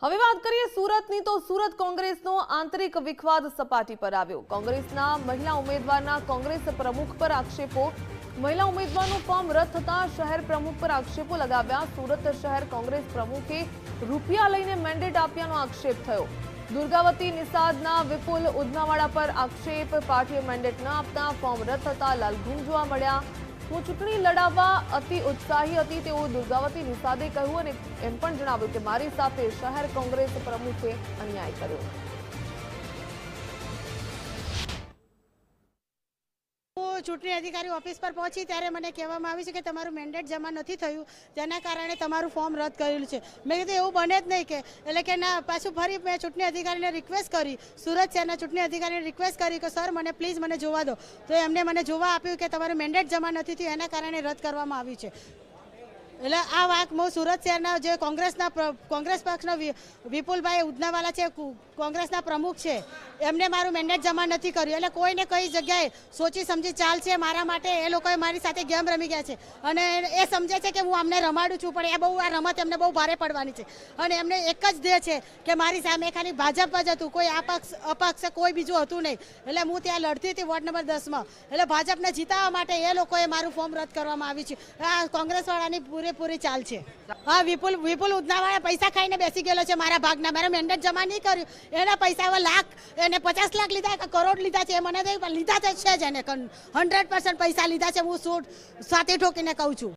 હવે વાત કરીએ સુરતની તો સુરત કોંગ્રેસનો આંતરિક વિખવાદ સપાટી પર આવ્યો। કોંગ્રેસના મહિલા ઉમેદવારના કોંગ્રેસ પ્રમુખ પર આક્ષેપો। મહિલા ઉમેદવારનું ફોર્મ રદ થતા શહેર પ્રમુખ પર આક્ષેપો लगाव्યા। સુરત શહેર કોંગ્રેસ પ્રમુખે રૂપિયા લઈને મેન્ડેટ આપ્યાનો આક્ષેપ થયો। દુર્ગાવતી નિષાદના વિપુલ ઉધનાવાળા પર આક્ષેપ। પાર્ટીએ મેન્ડેટ ન આપતા ફોર્મ રદ થતા લાલઘૂમ જોવા મળ્યા। હું ચૂંટણી લડાવવા અતિ ઉત્સાહી હતી તેવું દુર્ગાવતી નિષાદે કહ્યું અને એમ પણ જણાવ્યું કે મારી સાથે શહેર કોંગ્રેસ પ્રમુખે અન્યાય કર્યો। ચૂંટણી અધિકારી ઓફિસ પર પહોંચી ત્યારે મને કહેવામાં આવ્યું છે કે તમારું મેન્ડેટ જમા નથી થયું, તેના કારણે તમારું ફોર્મ રદ કરેલું છે। મેં કીધું એવું બને જ નહીં કે એટલે કે ના, પાછું ફરી મેં ચૂંટણી અધિકારીને રિક્વેસ્ટ કરી, સુરત શહેરના ચૂંટણી અધિકારીને રિક્વેસ્ટ કરી કે સર મને પ્લીઝ મને જોવા દો, તો એમને મને જોવા આપ્યું કે તમારું મેન્ડેટ જમા નથી થયું, એના કારણે રદ કરવામાં આવ્યું છે। એટલે આ વાત હું સુરત શહેરના જે કોંગ્રેસ પક્ષના વિપુલભાઈ ઉધનાવાલા છે, કોંગ્રેસના પ્રમુખ છે, એમને મારું મેન્ડેટ જમા નથી કર્યું। એટલે કોઈને કઈ જગ્યાએ સોચી સમજી ચાલશે મારા માટે, એ લોકોએ મારી સાથે ગેમ રમી ગયા છે અને એ સમજે છે કે હું અમને રમાડું છું, પણ એ બહુ આ રમત એમને બહુ ભારે પડવાની છે અને એમને એક જ ધ્યેય છે કે મારી સામે ખાલી ભાજપ જ હતું, કોઈ અપક્ષ કોઈ બીજું હતું નહીં। એટલે હું ત્યાં લડતી હતી વોર્ડ નંબર 10માં, એટલે ભાજપને જીતાવવા માટે એ લોકોએ મારું ફોર્મ રદ કરવામાં આવ્યું છે। આ કોંગ્રેસવાળાની પૂરી ચાલ છે। હા, વિપુલ ઉધનાવાળા પૈસા ખાઈને બેસી ગયેલો છે મારા ભાગના, મારા મેન્ડેટ જમા નહીં કર્યું, એના પૈસા હવે લાખ એને 50 લાખ લીધા કે કરોડ લીધા છે એ મને લીધા છે જ, એને 100% પૈસા લીધા છે, હું સાથે ઠોકીને કહું છું।